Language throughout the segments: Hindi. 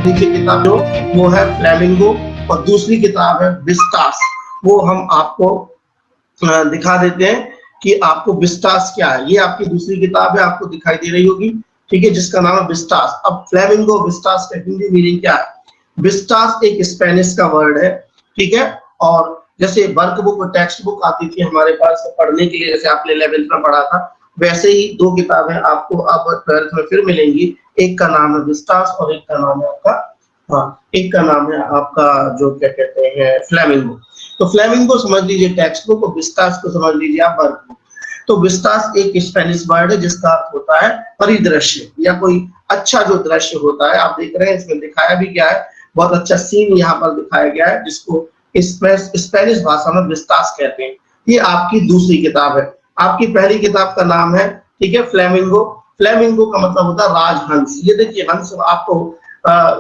नीचे किताब जो वो है फ्लेमिंगो और दूसरी किताब है विस्टास। वो हम आपको दिखा देते हैं कि आपको विस्टास क्या है। ये आपकी दूसरी किताब है, आपको दिखाई दे रही होगी, ठीक है, जिसका नाम है विस्टास। अब फ्लेमिंगो विस्टास का हिंदी मीनिंग क्या है? विस्टास एक स्पेनिश का वर्ड है, ठीक है। और जैसे वर्क बुक और टेक्स्ट बुक आती थी हमारे पास पढ़ने के लिए, जैसे आपने 11th में पढ़ा था, वैसे ही दो किताबें आपको अब 12th में फिर मिलेंगी। एक का नाम है विस्टास और एक का नाम है आपका, हाँ, एक का नाम है आपका जो क्या कहते हैं फ्लेमिंगो। तो फ्लेमिंगो समझ लीजिए टेक्स्ट बुक और विस्टास को समझ लीजिए आप वर्क बुक। तो विस्टास एक स्पेनिश वर्ड है जिसका अर्थ होता है परिदृश्य या कोई अच्छा जो दृश्य होता है। आप देख रहे हैं इसमें दिखाया भी क्या है, बहुत अच्छा सीन यहाँ पर दिखाया गया है जिसको स्पेनिश भाषा में विस्टास कहते हैं। ये आपकी दूसरी किताब है। आपकी पहली किताब का नाम है, ठीक है, फ्लेमिंगो। फ्लेमिंगो का मतलब होता है राजहंस। ये देखिए हंस आपको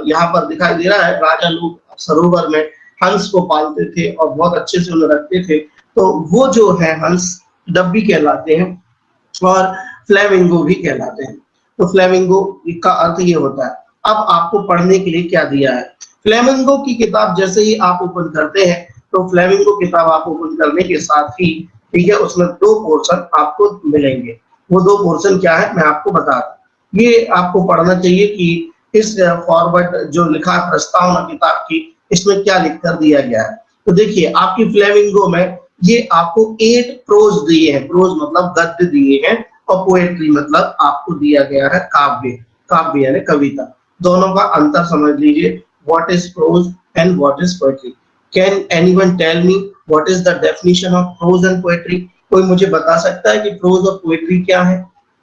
यहाँ पर दिखाई दे रहा है। राजा लोग सरोवर में हंस को पालते थे और बहुत अच्छे से उन्हें रखते थे, तो वो जो है हंस डब्बी कहलाते हैं और फ्लेमिंगो भी कहलाते हैं। तो फ्लेमिंगो का अर्थ ये होता है। अब आपको पढ़ने के लिए क्या दिया है? फ्लेमिंगो की किताब जैसे ही आप ओपन करते हैं तो फ्लेमिंगो किताब आप ओपन करने के साथ ही, ठीक है, उसमें दो पोर्शन आपको मिलेंगे। वो दो पोर्शन क्या है मैं आपको बता दूं। ये आपको पढ़ना चाहिए कि इस फॉरवर्ड जो लिखा प्रस्तावना किताब की, इसमें क्या लिख कर दिया गया है। तो देखिए आपकी फ्लेमिंगो में ये आपको 8 प्रोज दिए हैं। प्रोज मतलब गद्य दिए हैं और पोएट्री मतलब आपको दिया गया है काव्य। काव्य यानी कविता। दोनों का अंतर समझ लीजिए, what is prose and what is poetry. Can anyone tell me what is the definition of prose and poetry? कोई मुझे बता सकता है कि प्रोज और पोएट्री क्या है?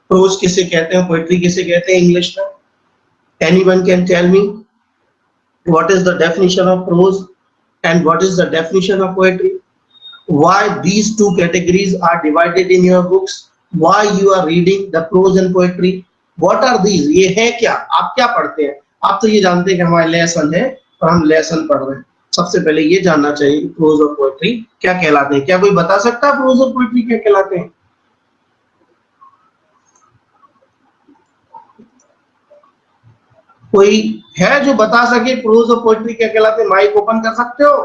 प्रोज किसे कहते हैं, पोएट्री किसे कहते हैं इंग्लिश में? Anyone can tell me what is the definition of prose and what is the definition of poetry? Why these two categories are divided in your books? Why you are reading the prose and poetry? What are these? ये है क्या? आप क्या पढ़ते हैं? आप तो ये जानते हैं कि हमारा लेसन है और हम लेसन पढ़ रहे हैं। सबसे पहले ये जानना चाहिए कि प्रोज और पोएट्री क्या कहलाते हैं। क्या कोई बता सकता है प्रोज और पोएट्री क्या कहलाते हैं? कोई है जो बता सके प्रोज और पोएट्री क्या कहलाते हैं? माइक ओपन कर सकते हो?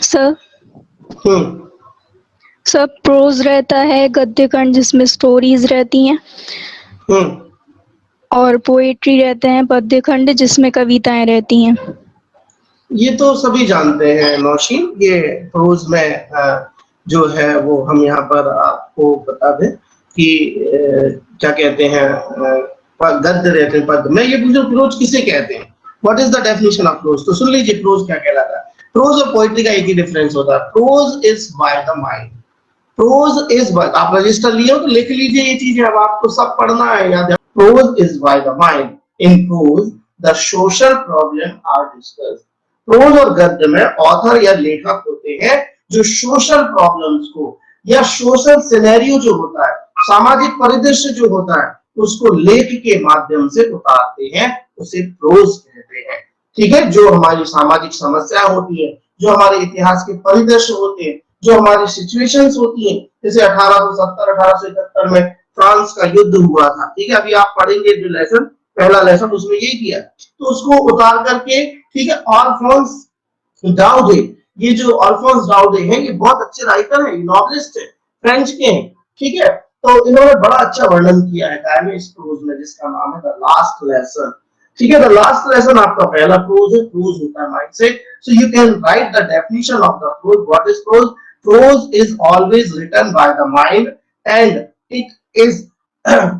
सर सर प्रोज रहता है गद्य खंड जिसमें स्टोरीज रहती हैं, और पोएट्री रहते हैं पद्य खंड जिसमें कविताएं रहती हैं। ये तो सभी जानते हैं नौशीन। ये प्रोज में जो है वो हम यहाँ पर आपको बता दें कि क्या कहते हैं, गद्य रहते हैं पद्य। मैं ये पूछूं प्रोज किसे कहते हैं? What is the definition of pros? तो सुन लीजिए प्रोज क्या कहलाता है। प्रोज और पोएट्री का एक ही डिफरेंस होता है। Prose is by the mind. Prose is by, आप रजिस्टर लिए हो तो लिख लीजिए ये चीजें, अब आपको सब पढ़ना है याद है। Prose is by the mind. In prose the social problem are discussed. Prose और गद्य में ऑथर या लेखक होते हैं जो सोशल प्रॉब्लम्स को या सोशल सिनेरियो जो होता है, सामाजिक परिदृश्य जो होता है, उसको लेख के माध्यम से उतारते हैं, उसे प्रोज कहते हैं। ठीक है, जो हमारी सामाजिक समस्या होती है, जो हमारे इतिहास के परिदृश्य होते हैं, जो हमारी सिचुएशंस होती हैं, जैसे 1870 1871 में फ्रांस का युद्ध हुआ था, ठीक है, अभी आप पढ़ेंगे जो लेसन, पहला लेसन उसमें यही किया, तो उसको उतार करके, ठीक है, अल्फोंस डाउडे, ये जो अल्फोंस डाउडे हैं ये बहुत अच्छे राइटर हैं, नॉवेलिस्ट हैं, फ्रेंच के हैं, ठीक है, तो इन्होंने बड़ा अच्छा वर्णन किया है डायनेमिक्स प्रोज में जिसका नाम है द लास्ट लेसन। ठीक है, द लास्ट लेसन आपका पहला प्रोज है। प्रोज होता है mindset, so you can write the definition of the prose. What is prose? Prose is always written by the mind and it is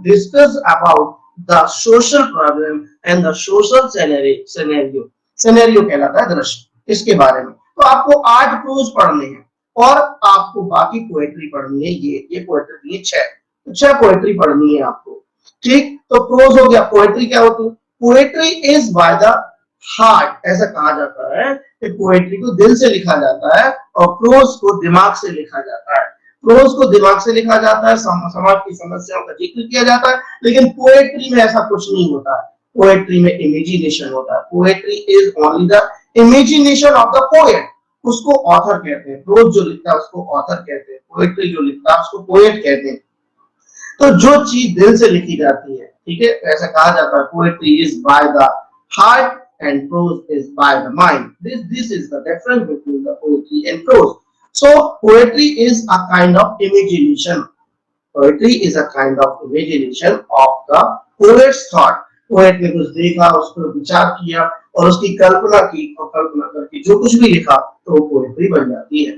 discussed about the social problem and the social scenario. Scenario कहलाता है दृश्य, इसके बारे में। तो आपको 8 प्रोज पढ़ने हैं और आपको बाकी पोएट्री पढ़नी है। ये पोएट्री है 6 पोएट्री पढ़नी है आपको। ठीक, तो प्रोज हो गया। पोएट्री क्या होती है? Poetry is by the heart, ऐसा कहा जाता है कि पोएट्री को दिल से लिखा जाता है और प्रोज को दिमाग से लिखा जाता है। प्रोज को दिमाग से लिखा जाता है, समाज की समस्याओं का जिक्र किया जाता है, लेकिन पोएट्री में ऐसा कुछ नहीं होता है। पोएट्री में इमेजिनेशन होता है। Poetry is only the imagination of the poet, उसको ऑथर कहते हैं। प्रोज जो लिखता है उसको ऑथर कहते हैं, पोएट्री जो लिखता है उसको पोएट कहते हैं। तो जो चीज दिल से लिखी जाती है, ठीक है, ऐसा कहा जाता है poetry is by the heart and prose is by the mind. This is the difference between the poetry and prose. So poetry is a kind of imagination. Poetry is a kind of imagination of the poet's thought. Poet ने कुछ देखा, उस पर विचार किया और उसकी कल्पना की, और कल्पना करके जो कुछ भी लिखा तो वो पोएट्री बन जाती है।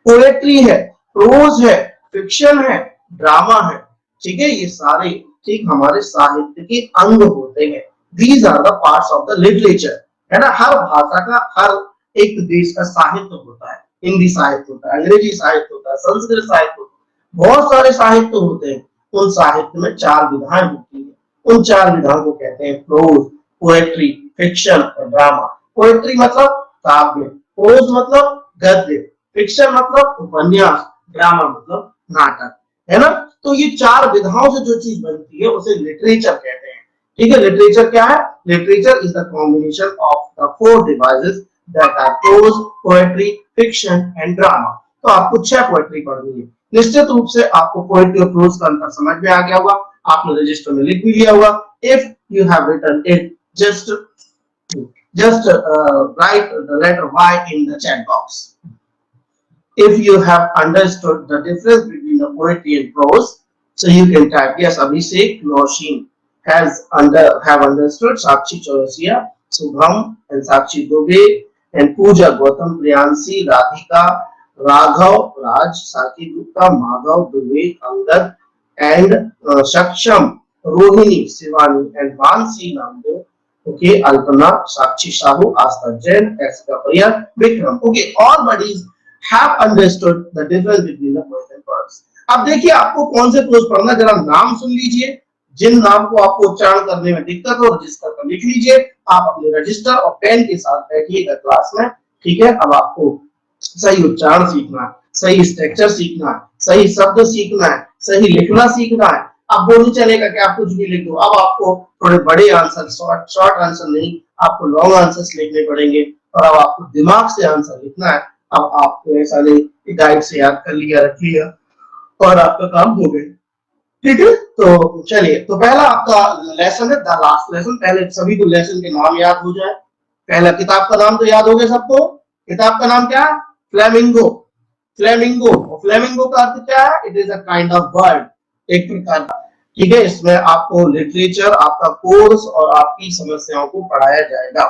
पोएट्री है, प्रोज है, फिक्शन है, ड्रामा है, ठीक है, ये सारे ठीक हमारे साहित्य के अंग होते हैं। These are the parts of the literature, है ना। हर भाषा का, हर एक देश का साहित्य होता है। हिंदी साहित्य होता है, अंग्रेजी साहित्य होता है, संस्कृत साहित्य होता है, बहुत सारे साहित्य होते हैं। उन साहित्य में 4 विधाएं होती हैं। उन 4 विधाओं को कहते हैं प्रोज, पोएट्री, फिक्शन और ड्रामा। पोएट्री मतलब काव्य, प्रोज मतलब गद्य, फिक्शन मतलब उपन्यास, ड्रामा मतलब नाटक, है ना। तो ये 4 विधाओं से जो चीज बनती है उसे लिटरेचर कहते हैं, ठीक है। लिटरेचर क्या है? Literature is the combination of the 4 devices that are prose, poetry, fiction and drama. तो आपको 6 पोएट्री पढ़नी है। निश्चित रूप से आपको पोएट्री और प्रोज का अंतर समझ में आ गया होगा, आपने रजिस्टर में लिख भी लिया होगा। If you have written it, just write the letter Y in the chat box. If you have understood the difference between the poetry and prose, so you can type yes. Abhishek Nosheen have understood. Sakshi Chaurasia, Subham and Sakshi Dubey and Pooja Gautam, Priyansi, Radhika, Raghav, Raj, Saki Gupta, Madhav, Dubey, Angad and Shaksham, Rohini, Shivani and Vansi Namdev. Okay, Alpana, Sakshi Sahu, Asta Jain, S. Kaparia, Vikram. Okay, all buddies have understood the difference between the poet and prose. अब देखिए आपको कौन से प्रोज पढ़ना, जरा नाम सुन लीजिए। जिन नाम को आपको उच्चारण करने में दिक्कत हो रजिस्टर पर लिख लीजिए। आप अपने रजिस्टर और पेन के साथ बैठिएगा क्लास में, ठीक है। अब आपको सही उच्चारण सीखना है, सही स्ट्रक्चर सीखना है, सही शब्द सीखना है, सही लिखना सीखना है। अब वो नहीं चलेगा कि आप कुछ भी लिख दो। अब आपको थोड़े बड़े आंसर, शॉर्ट आंसर नहीं, आपको लॉन्ग आंसर्स लिखने पड़ेंगे और अब आपको दिमाग से आंसर लिखना है। अब आपको ऐसा नहीं गाइड से याद कर लिया, रख लिया और आपका काम हो गया, ठीक है। तो चलिए, तो पहला आपका लेसन है द लास्ट लेसन। पहले सभी को लेसन के नाम याद हो जाए। पहला किताब का नाम तो याद हो गया सबको। किताब का नाम क्या है? फ्लेमिंगो। फ्लेमिंगो, और फ्लेमिंगो का अर्थ क्या है? It is a kind of bird, एक प्रकार का, ठीक है। इसमें आपको लिटरेचर, आपका कोर्स और आपकी समस्याओं को पढ़ाया जाएगा,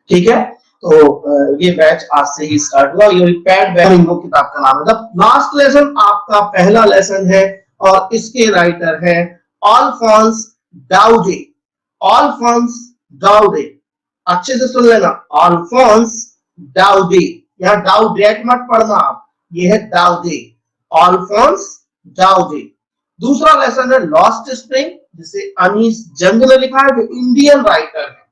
ठीक है। तो ये बैच आज से ही स्टार्ट हुआ। ये पैड फ्लेमिंगो किताब का नाम है। लास्ट लेसन आपका पहला लेसन है और इसके राइटर है अल्फोंस डाउडे। अल्फोंस डाउडे, अच्छे से सुन लेना, अल्फोंस डाउडे। यहाँ डाउडेट मत पढ़ना आप, ये है डाउडे, अल्फोंस डाउडे। दूसरा लेसन है लॉस्ट स्प्रिंग, जिसे अनीस जंग ने लिखा है, जो इंडियन राइटर है,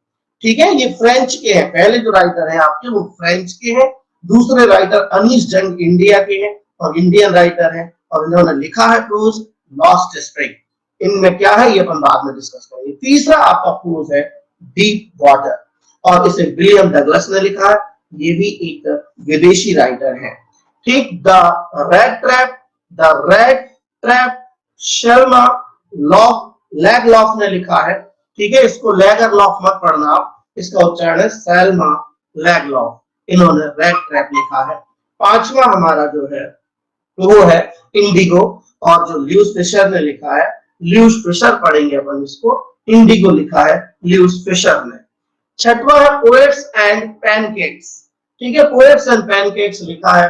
ठीक है। ये फ्रेंच के हैं, पहले जो राइटर हैं आपके वो फ्रेंच के हैं। दूसरे राइटर अनीस जंग इंडिया के हैं और इंडियन राइटर हैं, और इन्होंने लिखा है प्रोज लॉस्ट स्प्रिंग। इनमें क्या है ये अपन बाद में डिस्कस करेंगे। तीसरा आपका प्रोज है डीप वाटर, और इसे विलियम डगलस ने लिखा है। ये भी एक विदेशी राइटर है, ठीक। द रेड ट्रैप शर्मा लैगलॉफ ने लिखा है, ठीक है। इसको लैगरलॉफ मत पढ़ना आप, इसका उच्चारण है सैल्मा लैगलॉफ। इन्होंने रेड ट्रैप लिखा है। पांचवा हमारा जो है वो है इंडिगो, और जो ल्यूस फिशर ने लिखा है, ल्यूस फिशर पढ़ेंगे अपन इसको, इंडिगो लिखा है ल्यूस फिशर ने। छठवा है पोएट्स एंड पैनकेक्स, ठीक है। पोएट्स एंड पैनकेक्स लिखा है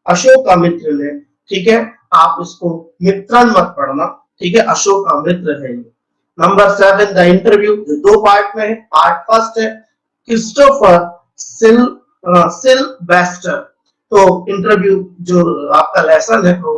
अशोकामित्र ने, ठीक है। आप इसको मित्रन मत पढ़ना, ठीक है, अशोकामित्र है। नंबर 7 द इंटरव्यू, जो 2 पार्ट में है। पार्ट फर्स्ट है क्रिस्टोफर सिल्वेस्टर। तो इंटरव्यू जो आपका लेसन है वो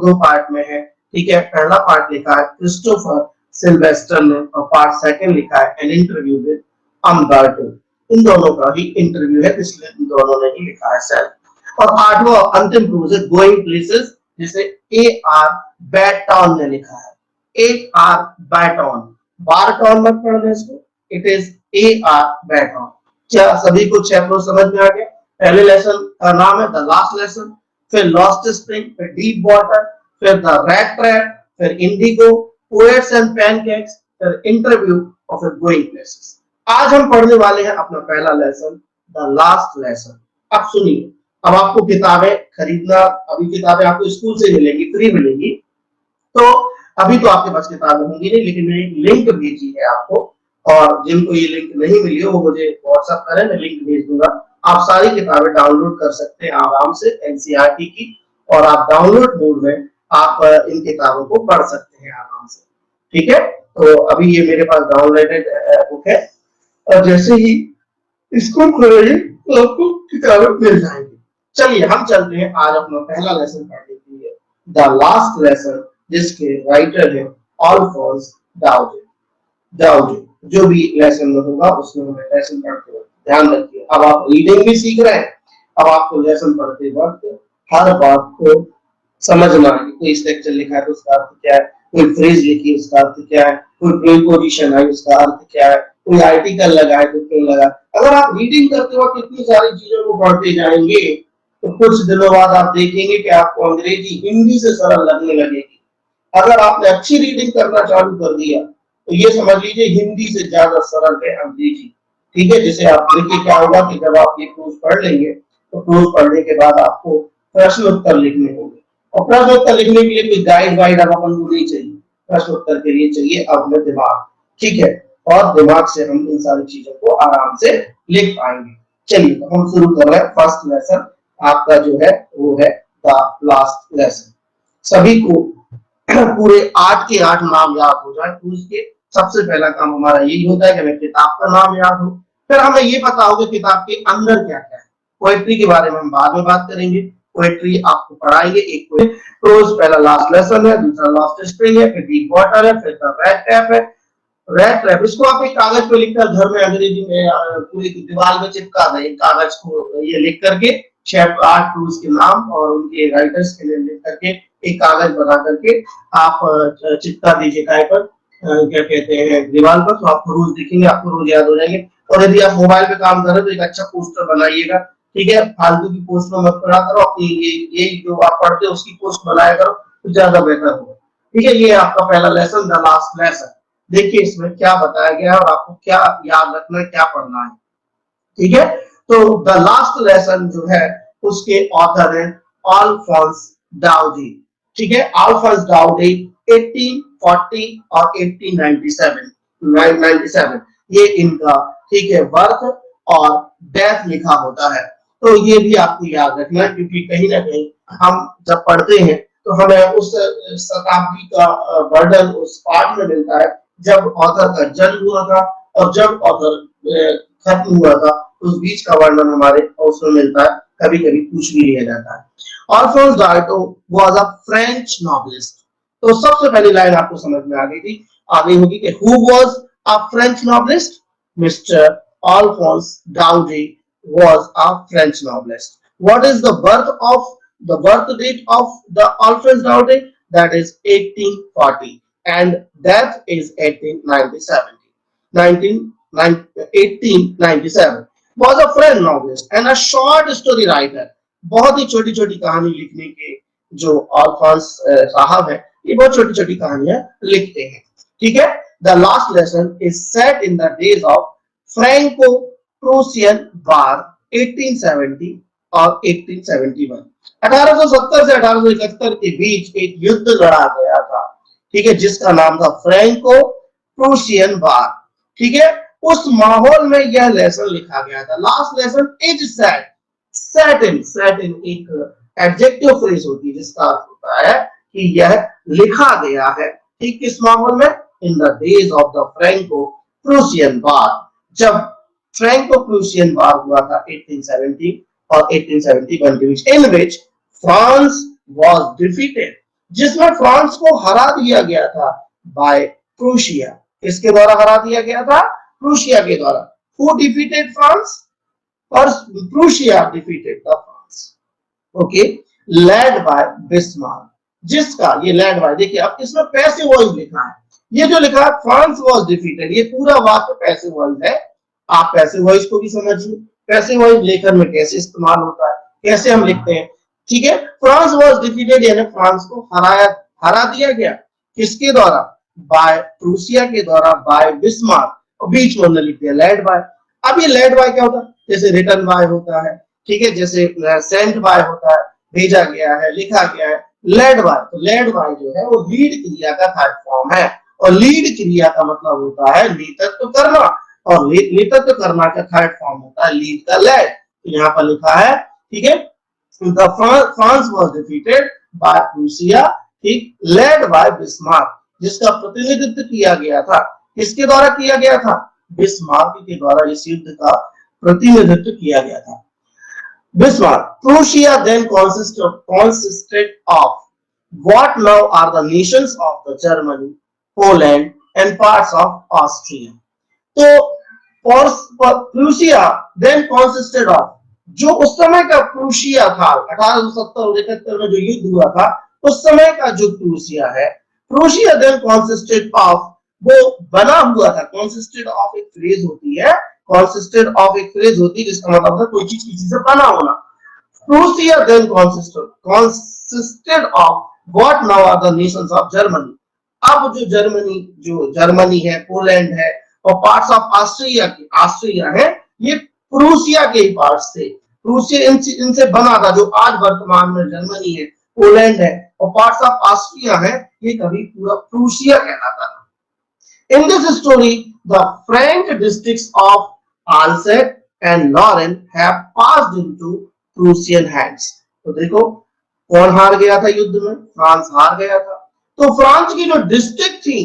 2 पार्ट में है, ठीक है। पहला पार्ट लिखा है क्रिस्टोफर सिल्वेस्टर ने और पार्ट सेकंड लिखा है एन इंटरव्यू विद अम्बर्टो। इन दोनों का ही इंटरव्यू है, इसलिए इन दोनों ने ही लिखा है सेल्फ। और 8वां अंतिम प्रोज है गोइंग प्लेसेस, जिसे A.R. बैटॉन ने लिखा है। A.R. बैटॉन, बारटॉन मत पढ़ना इसको, इट इज A.R. बैटॉन। क्या सभी को 6 प्रोज समझ में आ गया? पहले लेसन का नाम है द लास्ट लेसन, फिर लॉस्ट स्प्रिंग, फिर डीप वाटर, फिर द रेड ट्रैप, फिर इंडिगो, पोएट्स एंड पैनकेक्स, फिर इंटरव्यू और फिर गोइंग प्लेसेस। आज हम पढ़ने वाले हैं अपना पहला लेसन, द लास्ट लेसन। अब सुनिए, अब आपको किताबें खरीदना, अभी किताबें आपको स्कूल से मिलेंगी, फ्री मिलेंगी, तो अभी तो आपके पास किताबें होंगी नहीं, लेकिन मैंने एक लिंक भेजी है आपको, और जिनको ये लिंक नहीं मिली हो वो मुझे व्हाट्सएप करें, मैं लिंक भेज दूंगा। आप सारी किताबें डाउनलोड कर सकते हैं आराम से एनसीईआरटी की, और आप डाउनलोड मोड में आप इन किताबों को पढ़ सकते हैं आराम से। ठीक है, तो अभी ये मेरे पास डाउनलोडेड बुक है, और जैसे ही इसको खोलेंगे तो आपको किताबें मिल जाएंगी। चलिए हम चलते हैं आज अपना पहला लेसन पढ़ने के लिए, द लास्ट लेसन, जिसके राइटर है अल्फोंस डाउजे। जो भी लेसन में होगा उसमें हमें लेसन पढ़ते वक्त ध्यान रखिए। अब आप रीडिंग भी सीख रहे हैं, अब आपको लेसन पढ़ते वक्त हर बात को समझना है। कोई स्ट्रक्चर लिखा है तो उसका अर्थ क्या है, कोई फ्रेज लिखी है उसका अर्थ क्या है, कोई प्रीपोजिशन है उसका अर्थ क्या है, कोई आर्टिकल लगा है तो क्यों लगा। अगर आप रीडिंग करते वक्त इतनी सारी चीजों को पढ़ते जाएंगे तो कुछ दिनों बाद आप देखेंगे कि आपको अंग्रेजी हिंदी से सरल लगने लगेगी। अगर आपने अच्छी रीडिंग करना चालू कर दिया तो ये समझ लीजिए हिंदी से ज्यादा सरल है अंग्रेजी। ठीक है, जैसे आप देखिए क्या होगा कि जब आप ये प्रोज पढ़ लेंगे तो प्रोज पढ़ने के बाद आपको प्रश्न उत्तर लिखने होंगे, और प्रश्न उत्तर लिखने के लिए कोई गाइड वाइड अब अपन को नहीं चाहिए, प्रश्न उत्तर के लिए चाहिए अपने दिमाग। ठीक है, और दिमाग से हम इन सारी चीजों को आराम से लिख पाएंगे। चलिए तो हम शुरू कर रहे हैं। फर्स्ट लेसन आपका जो है वो है द लास्ट लेसन। सभी को पूरे 8 के 8 नाम याद हो जाए तो उसके सबसे पहला काम हमारा यही होता है कि हमें किताब का नाम याद हो, फिर हमें ये पता हो कि किताब के अंदर क्या क्या है। पोएट्री के बारे में हम बाद में बात करेंगे, पोएट्री आपको पढ़ाएंगे। एक प्रोज पहला लास्ट लेसन है, दूसरा लास्ट स्प्रिंग है, फिर डीप वाटर है, फिर द रेड टैप है। रेड टैप इसको आप एक कागज पे लिखकर घर में अंग्रेजी में पूरी दीवार में चिपका दें, कागज को ये लिख करके 6-8 प्रोज के नाम और उनके राइटर्स के नाम लिख करके एक कागज बना करके आप चिपका दीजिए काय पर, क्या कहते हैं, दीवार पर, तो आपको रोज दिखेंगे, आपको रोज याद हो जाएंगे। और यदि आप मोबाइल पे काम कर रहे हैं तो एक अच्छा पोस्टर बनाइएगा। ठीक है, फालतू की पोस्ट में मत पढ़ा करो, अपनी ये जो आप पढ़ते हो उसकी पोस्ट बनाया करो तो ज्यादा बेहतर होगा। ठीक है, ये आपका पहला लेसन, द लास्ट लेसन। देखिए इसमें क्या बताया गया है और आपको क्या याद रखना है, क्या पढ़ना है। ठीक है, तो द लास्ट लेसन जो है उसके ऑथर है अल्फोंस डाउजे। ठीक है, अल्फोंस डाउजे 1840 और 1897 ये इनका, ठीक है, बर्थ और डेथ लिखा होता है। तो ये भी आपको याद रखना है, क्योंकि कहीं ना कहीं हम जब पढ़ते हैं तो हमें उस शताब्दी का वर्णन उस पार्ट में मिलता है जब ऑथर का जन्म हुआ था और जब ऑथर खत्म हुआ था, उस बीच का वर्णन हमारे उसमें मिलता है, कभी कभी पूछ भी लिया जाता है। Alphonse Daudet was a French novelist. तो सबसे पहली लाइन आपको समझ में आ गई थी, आ गई होगी कि who was a French novelist? Mister Alphonse Daudet was a French novelist. What is the birth date of the Alphonse Daudet? That is 1840 and death is 1897. Was a French novelist and a short story writer. बहुत ही छोटी छोटी कहानी लिखने के जो अल्फोंस साहब है, ये बहुत छोटी छोटी कहानियां लिखते हैं। ठीक है, the last lesson is set in the days of Franco Prussian war 1870 और 1871। 1870 से 1871 के बीच एक युद्ध लड़ा गया था, ठीक है, जिसका नाम था फ्रैंको-प्रूसियन वार। ठीक है, उस माहौल में यह लेसन लिखा गया था। लास्ट लेसन इज सेट इन एक एडजेक्टिव फ्रेज होती है जिसका अर्थ होता है कि यह लिखा गया है। ठीक, किस माहौल में? In the days of the Franco Prussian war, जब फ्रैंको-प्रूसियन वार हुआ था 1870 और 1871 के बीच, in which France was defeated, जिसमें फ्रांस को हरा दिया गया था बाय प्रूशिया। किसके द्वारा हरा दिया गया था? प्रूशिया के द्वारा। Who defeated France? और Prussia defeated the France. Okay, led by Bismarck, जिसका ये लेड बाय, देखिए अब इसमें पैसिव वॉइस लिखा है, ये जो लिखा है फ्रांस वाज डिफीटेड, ये पूरा वाक्य पैसिव वॉइस है। आप पैसिव वॉइस को भी समझिए, पैसिव वॉइस लेखन में कैसे इस्तेमाल होता है, कैसे हम लिखते हैं। ठीक है, फ्रांस वाज डिफीटेड यानी फ्रांस को हरा दिया गया। किसके द्वारा? बाय प्रूसिया के द्वारा, बाय बिस्मार्क, और बीच में हमने लिख दिया लेड बाय। अब ये लेड बाय क्या होता है? जैसे रिटन बाय होता है, ठीक है, जैसे सेंट बाय होता है, भेजा गया है, लिखा गया है। लेड बाय, तो लेड बाय जो है वो लीड क्रिया का थर्ड फॉर्म है, और लीड क्रिया का मतलब होता है नेतृत्व करना, और नेतृत्व करना का थर्ड फॉर्म होता है लीड का लेड। तो यहाँ पर लिखा है, ठीक है, The France was defeated by Prussia, ठीक, led by Bismarck, जिसका प्रतिनिधित्व किया गया था, किसके द्वारा किया गया था? बिस्मार्क के द्वारा इस युद्ध का प्रतिनिधित्व किया गया था। Bismarck. Prussia then consisted of what now are the nations of the Germany, Poland, and parts of Austria. तो प्रूसिया then consisted of, जो उस समय का प्रूसिया था, 1870 और 71 में जो युद्ध हुआ था, उस समय का जो प्रूसिया है, प्रूसिया then consisted of, वो बना हुआ था। consisted of एक फ्रेज होती है, consisted of एक फ्रेज होती है जिसका मतलब है कोई चीज किसी से बना होना। Prussia then consisted of what now are the nations of Germany. अब जो जर्मनी है, पोलैंड है, और पार्ट्स ऑफ ऑस्ट्रिया है, ये प्रूसिया के ही पार्ट्स थे। प्रूसिया इनसे बना था, जो आज वर्तमान में जर्मनी है, पोलैंड है, और पार्ट्स ऑफ ऑस्ट्रिया है, ये कभी पूरा प्रूसिया कहलाता था। In this story, the Frank districts of Alsace and Lorraine have passed into Prussian hands. तो देखो कौन हार गया था युद्ध में? फ्रांस हार गया था। तो फ्रांस की जो डिस्ट्रिक्ट थी,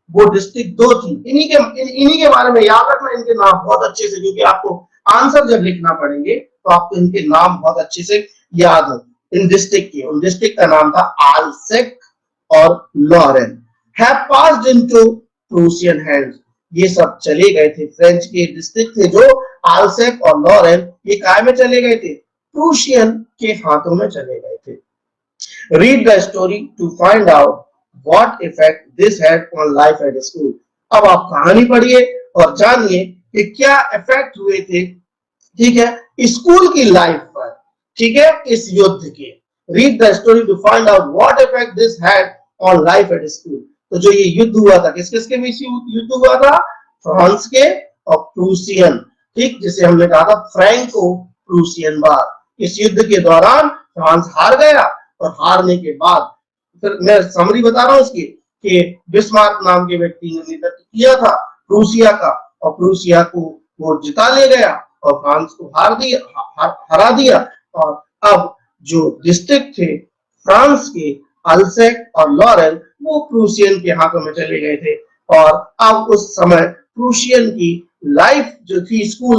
वो डिस्ट्रिक्ट दो थी। इन्हीं के बारे में याद रखना, इनके नाम बहुत अच्छे से, क्योंकि आपको आंसर जब लिखना पड़ेंगे तो आपको इनके नाम बहुत अच्छे से याद हो। इन डिस्ट्रिक्ट के, उन डिस्ट्रिक्ट का नाम था आल्सेक और Lorraine. Have passed into Prussian hands, ये सब चले गए थे, फ्रेंच के डिस्ट्रिक्ट थे जो आल्सेक और लॉरेन, ये काय में चले गए थे? प्रूसियन के हाथों में चले गए थे। Read the story to find out what effect this had on life at school. अब आप कहानी पढ़िए और जानिए कि क्या इफेक्ट हुए थे, ठीक है, स्कूल की लाइफ पर, ठीक है, इस युद्ध के। Read the story to find out what effect this had on life at school. तो जो ये युद्ध हुआ था, किस-किसके बीच युद्ध हुआ था? फ्रांस के और प्रूसियन, ठीक, जिसे हमने कहा था फ्रैंको प्रूसियन वार। इस युद्ध के दौरान फ्रांस हार गया, और हारने के बाद, फिर मैं समरी बता रहा हूं इसकी, कि बिस्मार्क नाम के व्यक्ति ने नेतृत्व किया था प्रूसिया का, और प्रूसिया को वो जिता ले गया, और फ्रांस को हरा दिया। और अब जो डिस्ट्रिक्ट थे फ्रांस के, अल्सेक और लॉरेन, वो प्रूसियन के हाथों में चले गए थे। और अब उस समय प्रूसियन की लाइफ जो थी स्कूल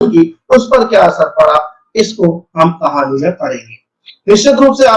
की, उस पर क्या असर पड़ा, इसको हम कहानी में पढ़ेंगे। निश्चित रूप से आप